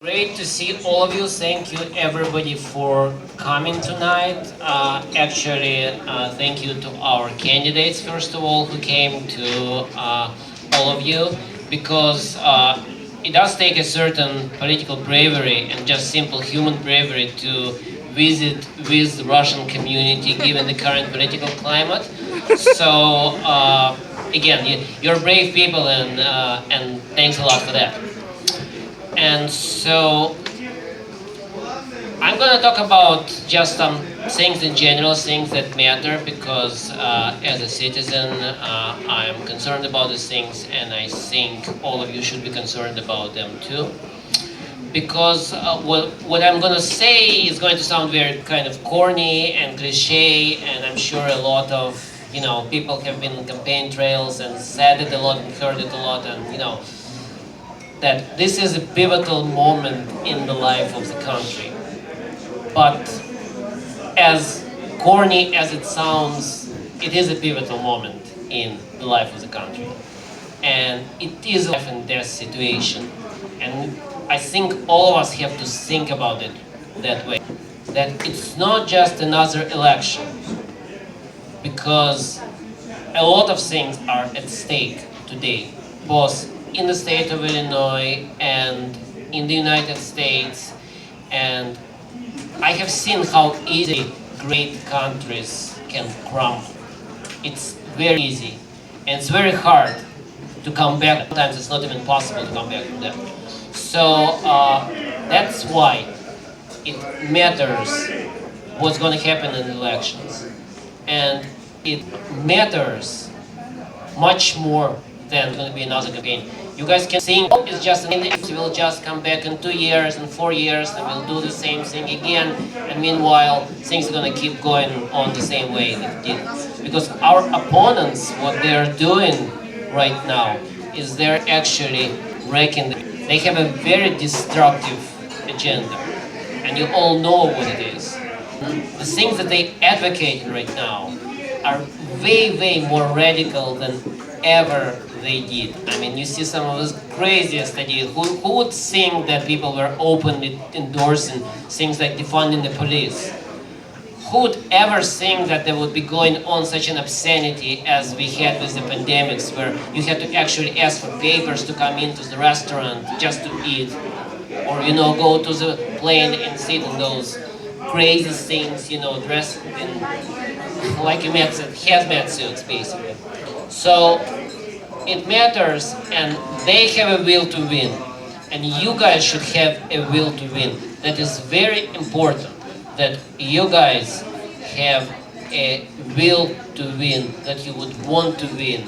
Great to see all of you. Thank you everybody for coming tonight. Thank you to our candidates first of all who came, to all of you, because it does take a certain political bravery and just simple human bravery to visit with the Russian community given the current political climate. So again, you're brave people, and thanks a lot for that. And so I'm going to talk about just some things in general, things that matter, because as a citizen I'm concerned about these things, and I think all of you should be concerned about them too. Because what I'm going to say is going to sound very kind of corny and cliche, and I'm sure a lot of people have been on campaign trails and said it a lot and heard it a lot, and that this is a pivotal moment in the life of the country. But as corny as it sounds, it is a pivotal moment in the life of the country. And it is a life and death situation. And I think all of us have to think about it that way. That it's not just another election, because a lot of things are at stake today, both in the state of Illinois and in the United States. And I have seen how easy great countries can crumble. It's very easy, and it's very hard to come back. Sometimes it's not even possible to come back from that. So that's why it matters what's going to happen in the elections. And it matters much more than going to be another campaign. You guys can think it's just we'll just come back in 2 years and 4 years and we'll do the same thing again, and meanwhile things are going to keep going on the same way it did. Because our opponents, what they're doing right now is they're actually wrecking. They have a very destructive agenda, and you all know what it is. The things that they advocate right now are way more radical than ever they did. I mean, you see some of those craziest ideas. Who would think that people were openly endorsing things like defunding the police? Who would ever think that they would be going on such an obscenity as we had with the pandemics, where you had to actually ask for papers to come into the restaurant just to eat, or go to the plane and sit in those crazy things, dressed in like hazmat suits, basically. So it matters, and they have a will to win, and you guys should have a will to win. That is very important, that you guys have a will to win, that you would want to win,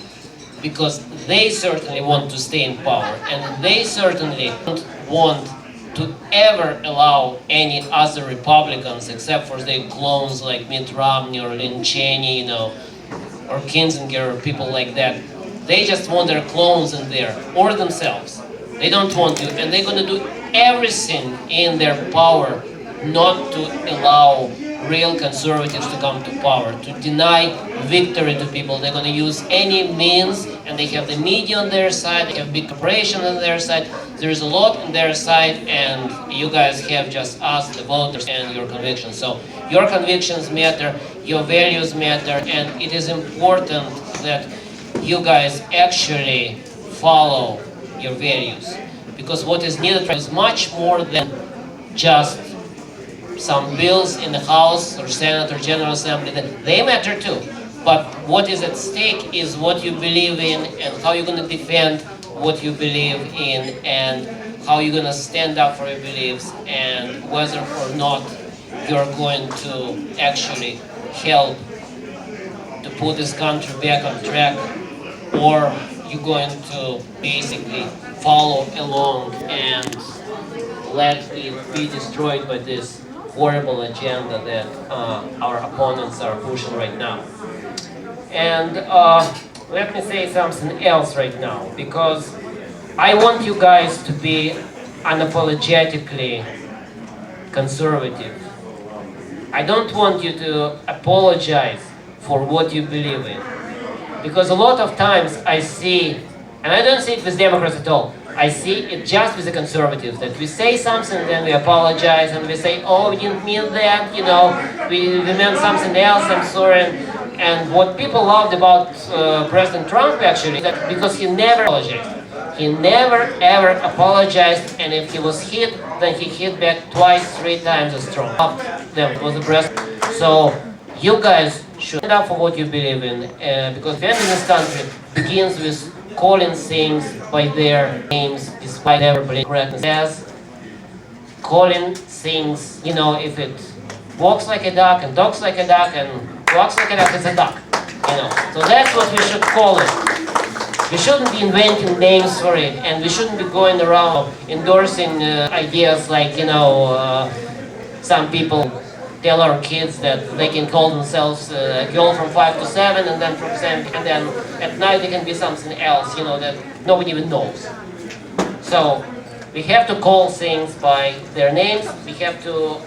because they certainly want to stay in power, and they certainly don't want to ever allow any other Republicans, except for their clones like Mitt Romney or Lynn Cheney, or Kinzinger, or people like that. They just want their clones in there, or themselves. They don't want to, and they're going to do everything in their power not to allow real conservatives to come to power, to deny victory to people. They're going to use any means, and they have the media on their side, they have big corporations on their side. There's a lot on their side, and you guys have just us, the voters, and your convictions. So your convictions matter, your values matter, and it is important that you guys actually follow your values, because what is needed is much more than just some bills in the House or Senate or General Assembly. They matter too, but what is at stake is what you believe in, and how you're going to defend what you believe in, and how you're going to stand up for your beliefs, and whether or not you're going to actually help to put this country back on track, or you're going to basically follow along and let it be destroyed by this horrible agenda that our opponents are pushing right now. And let me say something else right now, because I want you guys to be unapologetically conservative. I don't want you to apologize for what you believe in. Because a lot of times I see, and I don't see it with Democrats at all, I see it just with the conservatives, that we say something, then we apologize, and we say, oh, we didn't mean that, you know, we meant something else, I'm sorry. And what people loved about President Trump, actually, that because he never apologized. He never ever apologized, and if he was hit, then he hit back twice, 3 times as strong. Them was the president. So you guys should stand up for what you believe in, because the end of this country begins with calling things by their names, despite their correctness. Yes, calling things, you know, if it walks like a duck and talks like a duck and walks like a duck, it's a duck. You know, so that's what we should call it. We shouldn't be inventing names for it, and we shouldn't be going around endorsing ideas like, you know, some people tell our kids that they can call themselves a girl from 5 to 7, and then from 7, and then at night they can be something else, you know, that nobody even knows. So we have to call things by their names. We have to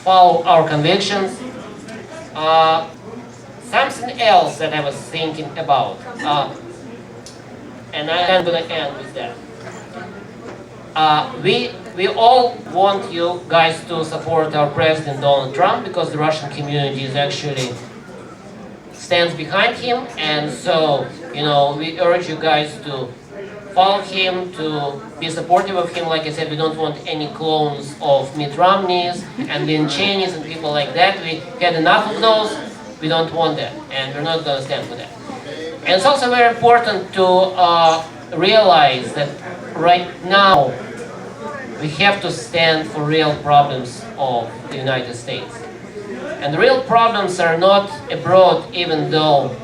follow our convictions. Something else that I was thinking about. And I'm going to end with that. We all want you guys to support our President Donald Trump, because the Russian community is actually stands behind him, and so, you know, we urge you guys to follow him, to be supportive of him. Like I said, we don't want any clones of Mitt Romneys and Lynn Cheneys and people like that. We had enough of those. We don't want that, and we're not going to stand for that. And it's also very important to realize that right now we have to stand for real problems of the United States. And the real problems are not abroad, even though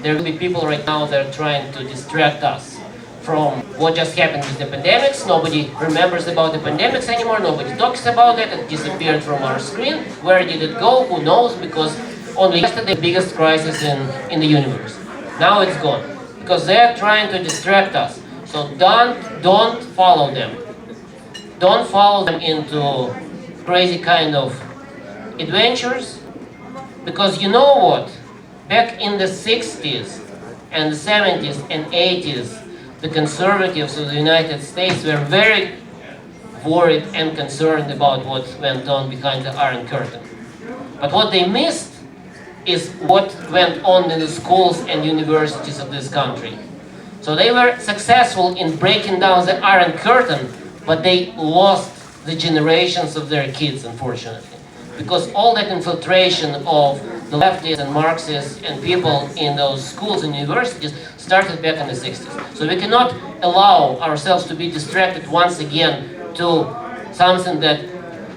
there will be people right now that are trying to distract us from what just happened with the pandemics. Nobody remembers about the pandemics anymore. Nobody talks about it. It disappeared from our screen. Where did it go? Who knows? Because only yesterday the biggest crisis in the universe. Now it's gone, because they're trying to distract us. So don't follow them. Don't follow them into crazy kind of adventures, because you know what? Back in the 60s and the 70s and 80s, the conservatives of the United States were very worried and concerned about what went on behind the Iron Curtain. But what they missed is what went on in the schools and universities of this country. So they were successful in breaking down the Iron Curtain, but they lost the generations of their kids, unfortunately. Because all that infiltration of the leftists and Marxists and people in those schools and universities started back in the 60s. So we cannot allow ourselves to be distracted once again to something that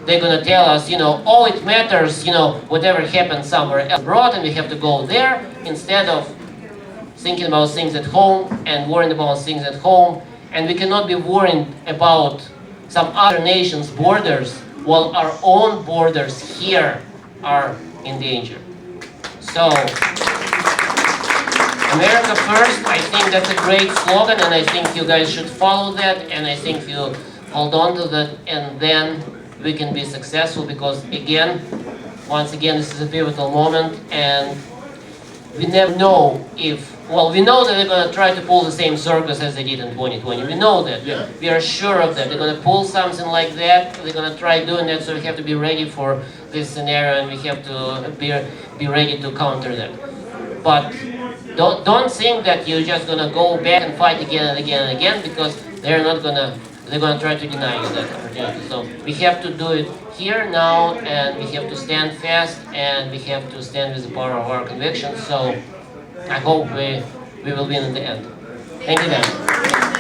they're going to tell us, you know, oh, it matters, you know, whatever happened somewhere else abroad, and we have to go there, instead of thinking about things at home and worrying about things at home. And we cannot be worrying about some other nation's borders while our own borders here are in danger. So, America first, I think that's a great slogan, and I think you guys should follow that, and I think you hold on to that, and then we can be successful, because again, once again, this is a pivotal moment, and we never know if, well, we know that they're going to try to pull the same circus as they did in 2020. We know that. Yeah. We are sure of that. They're going to pull something like that. They're going to try doing that, so we have to be ready for this scenario, and we have to be ready to counter that. But don't think that you're just going to go back and fight again and again and again, because they're going to try to deny you that opportunity. So we have to do it here now, and we have to stand fast, and we have to stand with the power of our convictions. So I hope we will win in the end. Thank you, Dan.